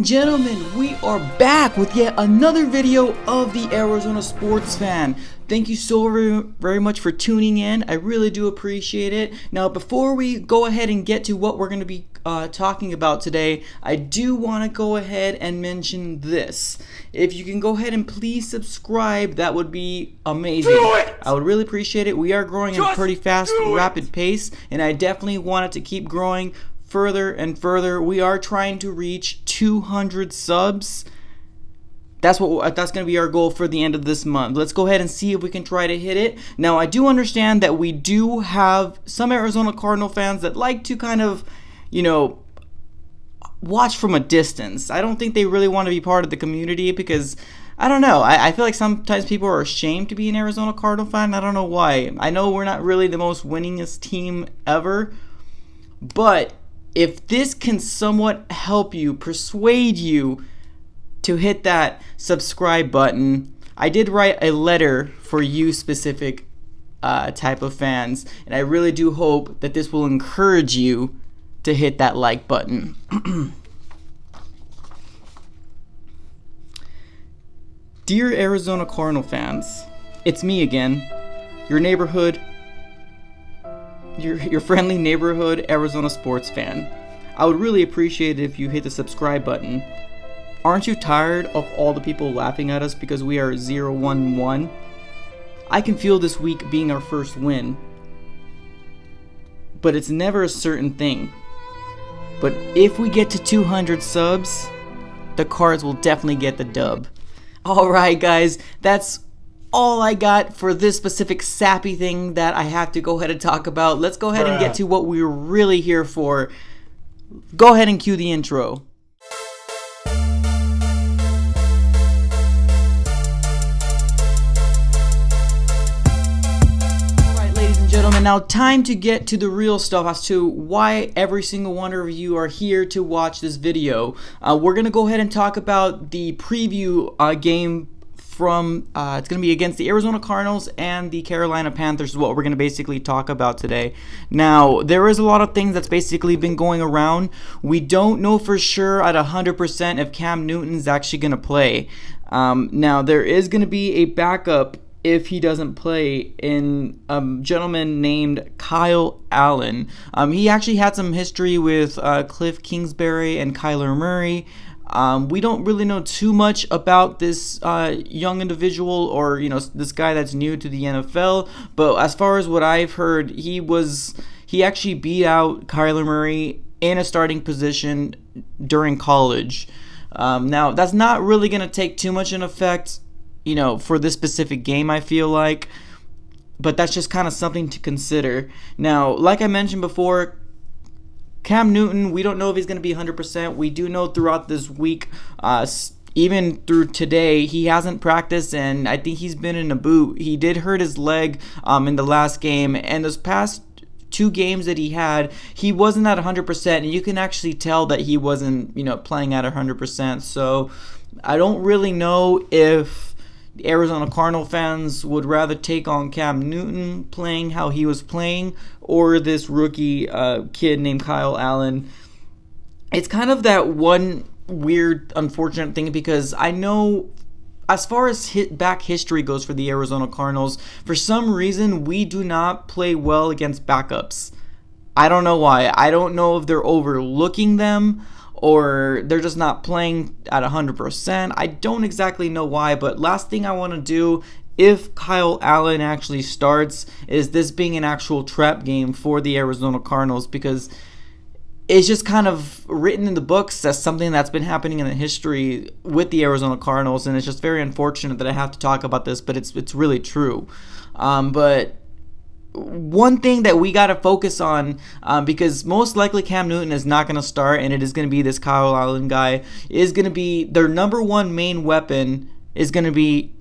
Gentlemen, we are back with yet another video of the Arizona Sports Fan. Thank you so very much for tuning in. I really do appreciate it. Now, before we go ahead and get to what we're going to be talking about today, I do want to go ahead and mention this. If you can go ahead and please subscribe, that would be amazing. I would really appreciate it. We are growing at a pretty fast, rapid pace, and I definitely want it to keep growing further and further. We are trying to reach 200 subs. That's going to be our goal for the end of this month. Let's go ahead and see if we can try to hit it. Now, I do understand that we do have some Arizona Cardinal fans that like to kind of, watch from a distance. I don't think they really want to be part of the community because, I don't know, I feel like sometimes people are ashamed to be an Arizona Cardinal fan. I don't know why. I know we're not really the most winningest team ever, but if this can somewhat help you, persuade you to hit that subscribe button, I did write a letter for you specific type of fans, and I really do hope that this will encourage you to hit that like button. Dear Arizona Cardinal fans, it's me again, your friendly neighborhood Arizona sports fan. I would really appreciate it if you hit the subscribe button. Aren't you tired of all the people laughing at us because we are 0-1-1? I can feel this week being our first win, but it's never a certain thing. But if we get to 200 subs, the Cards will definitely get the dub. Alright guys, that's all I got for this specific sappy thing that I have to go ahead and talk about. Let's go ahead and get to what we're really here for. Go ahead and cue the intro. Alright, ladies and gentlemen, now time to get to the real stuff as to why every single one of you are here to watch this video. We're going to go ahead and talk about the preview game from it's going to be against the Arizona Cardinals and the Carolina Panthers is what we're going to basically talk about today. Now, there is a lot of things that's basically been going around. We don't know for sure at 100% if Cam Newton's actually going to play. Now, there is going to be a backup if he doesn't play in a gentleman named Kyle Allen. He actually had some history with Cliff Kingsbury and Kyler Murray. We don't really know too much about this young individual or this guy that's new to the NFL, but as far as what I've heard, he actually beat out Kyler Murray in a starting position during college. Now that's not really going to take too much in effect for this specific game, I feel like, but that's just kind of something to consider. Now, like I mentioned before, Cam Newton, we don't know if he's going to be 100%. We do know throughout this week, even through today, he hasn't practiced, and I think he's been in a boot. He did hurt his leg in the last game, and those past two games that he had, he wasn't at 100%, and you can actually tell that he wasn't, playing at 100%. So I don't really know if the Arizona Cardinal fans would rather take on Cam Newton playing how he was playing or this rookie kid named Kyle Allen. It's kind of that one weird, unfortunate thing because I know as far as back history goes for the Arizona Cardinals, for some reason we do not play well against backups. I don't know why. I don't know if they're overlooking them or they're just not playing at 100%. I don't exactly know why, but last thing I want to do if Kyle Allen actually starts is this being an actual trap game for the Arizona Cardinals because it's just kind of written in the books as something that's been happening in the history with the Arizona Cardinals, and it's just very unfortunate that I have to talk about this, but it's really true. But one thing that we got to focus on, because most likely Cam Newton is not going to start, and it is going to be this Kyle Allen guy, is going to be their number one main weapon is going to be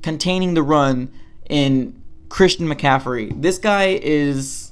containing the run in Christian McCaffrey. This guy is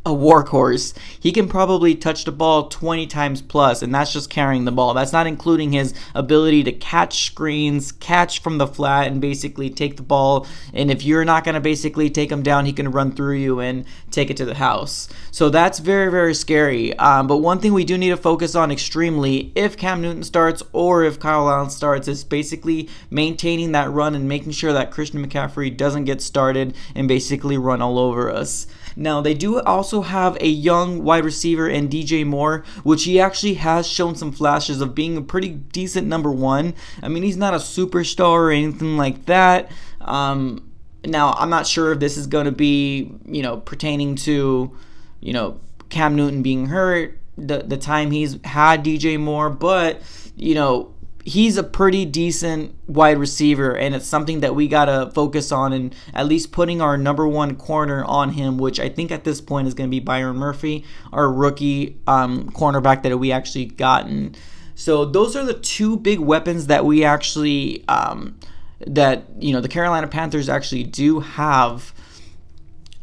a workhorse. He can probably touch the ball 20 times plus, and that's just carrying the ball. That's not including his ability to catch screens, catch from the flat, and basically take the ball. And if you're not going to basically take him down, he can run through you and take it to the house. So that's very, very scary. But one thing we do need to focus on extremely, if Cam Newton starts or if Kyle Allen starts, is basically maintaining that run and making sure that Christian McCaffrey doesn't get started and basically run all over us. Now, they do also have a young wide receiver in DJ Moore, which he actually has shown some flashes of being a pretty decent number one. I mean, he's not a superstar or anything like that. Now, I'm not sure if this is going to be, pertaining to, Cam Newton being hurt, the time he's had DJ Moore, but, he's a pretty decent wide receiver, and it's something that we got to focus on and at least putting our number one corner on him, which I think at this point is going to be Byron Murphy, our rookie cornerback that we actually gotten. So those are the two big weapons that we actually, the Carolina Panthers actually do have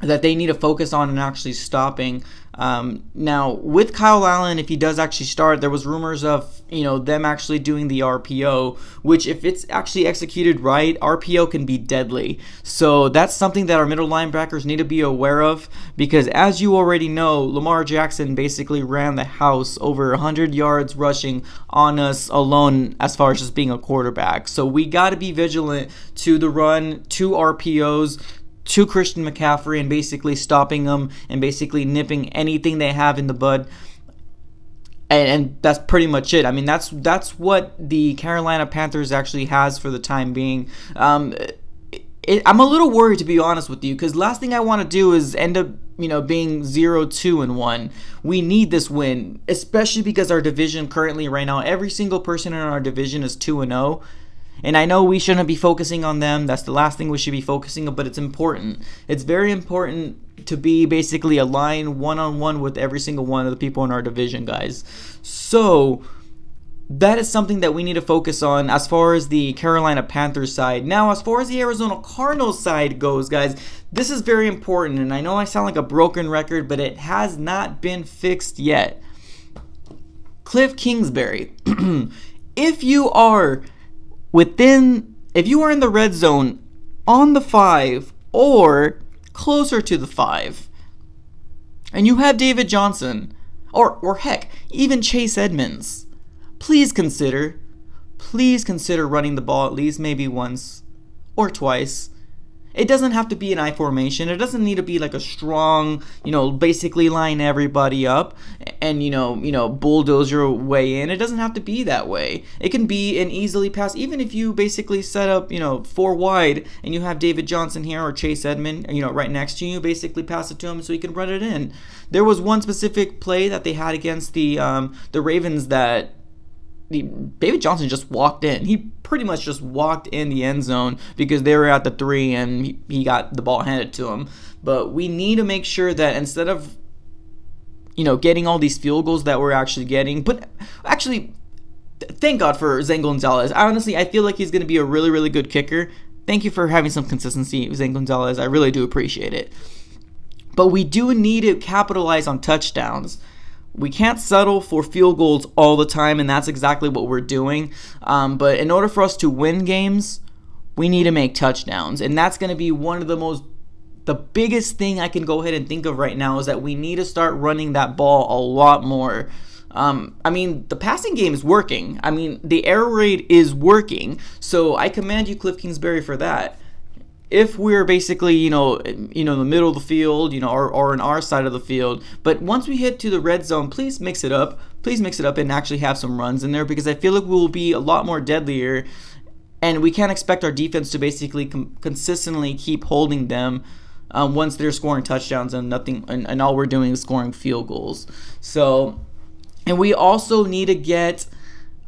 that they need to focus on and actually stopping. Now, with Kyle Allen, if he does actually start, there was rumors of, them actually doing the RPO, which if it's actually executed right, RPO can be deadly. So that's something that our middle linebackers need to be aware of, because as you already know, Lamar Jackson basically ran the house over 100 yards rushing on us alone as far as just being a quarterback. So we got to be vigilant to the run, to RPOs, to Christian McCaffrey, and basically stopping them and basically nipping anything they have in the bud. And that's pretty much it. I mean, that's what the Carolina Panthers actually has for the time being. I'm a little worried, to be honest with you, because last thing I want to do is end up, being 0-2-1. We need this win, especially because our division currently right now, every single person in our division is 2-0. And I know we shouldn't be focusing on them. That's the last thing we should be focusing on, but it's important. It's very important to be basically aligned one-on-one with every single one of the people in our division, guys. So that is something that we need to focus on as far as the Carolina Panthers side. Now, as far as the Arizona Cardinals side goes, guys, this is very important. And I know I sound like a broken record, but it has not been fixed yet. Cliff Kingsbury, if you are in the red zone on the 5 or closer to the 5, and you have David Johnson, or heck, even Chase Edmonds, please consider running the ball at least maybe once or twice. It doesn't have to be an I formation. It doesn't need to be like a strong, basically line everybody up and, bulldoze your way in. It doesn't have to be that way. It can be an easily pass. Even if you basically set up, 4 wide and you have David Johnson here or Chase Edmond, right next to you, basically pass it to him so he can run it in. There was one specific play that they had against the Ravens that David Johnson just walked in. He pretty much just walked in the end zone because they were at the 3 and he got the ball handed to him. But we need to make sure that instead of, getting all these field goals that we're actually getting, but actually, thank God for Zane Gonzalez. Honestly, I feel like he's going to be a really, really good kicker. Thank you for having some consistency, Zane Gonzalez. I really do appreciate it. But we do need to capitalize on touchdowns. We can't settle for field goals all the time, and that's exactly what we're doing. But in order for us to win games, we need to make touchdowns. And that's going to be one of the biggest thing I can go ahead and think of right now is that we need to start running that ball a lot more. The passing game is working. The air raid is working. So I commend you, Cliff Kingsbury, for that. If we're basically, the middle of the field, or on our side of the field. But once we hit to the red zone, please mix it up. Please mix it up and actually have some runs in there, because I feel like we'll be a lot more deadlier. And we can't expect our defense to basically consistently keep holding them once they're scoring touchdowns and nothing, and all we're doing is scoring field goals. So, and we also need to get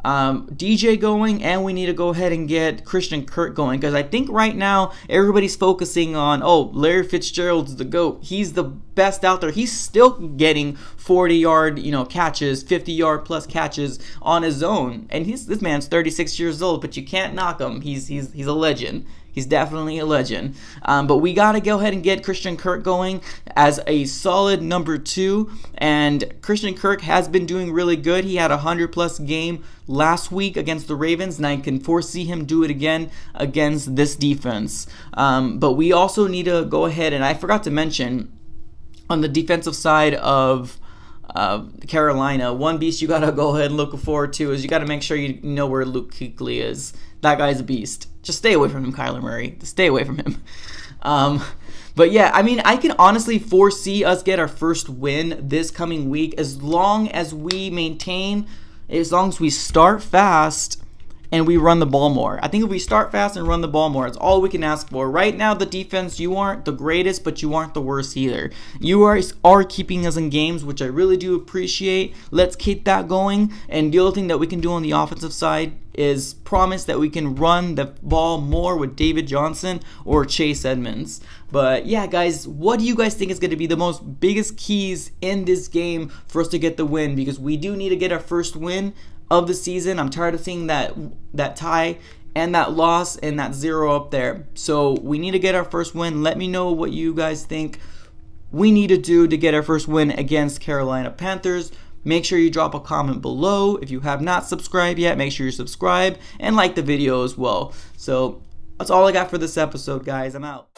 DJ going, and we need to go ahead and get Christian Kirk going, because I think right now everybody's focusing on, Larry Fitzgerald's the GOAT. He's the best out there. He's still getting 40-yard, catches, 50-yard plus catches on his own, and this man's 36 years old, but you can't knock him. He's a legend. He's definitely a legend. But we got to go ahead and get Christian Kirk going as a solid number 2. And Christian Kirk has been doing really good. He had a 100-plus game last week against the Ravens, and I can foresee him do it again against this defense. But we also need to go ahead, and I forgot to mention, on the defensive side of Carolina, one beast you got to go ahead and look forward to is you got to make sure you know where Luke Kuechly is. That guy's a beast. Just stay away from him, Kyler Murray. Just stay away from him. But yeah, I mean, I can honestly foresee us get our first win this coming week as long as we maintain, as long as we start fast and we run the ball more. I think if we start fast and run the ball more, it's all we can ask for. Right now, the defense, you aren't the greatest, but you aren't the worst either. You are keeping us in games, which I really do appreciate. Let's keep that going. And the other thing that we can do on the offensive side is promise that we can run the ball more with David Johnson or Chase Edmonds. But yeah, guys, what do you guys think is going to be the most biggest keys in this game for us to get the win? Because we do need to get our first win of the season. I'm tired of seeing that tie and that loss and that 0 up there. So we need to get our first win. Let me know what you guys think we need to do to get our first win against Carolina Panthers. Make sure you drop a comment below. If you have not subscribed yet, make sure you subscribe and like the video as well. So that's all I got for this episode, guys. I'm out.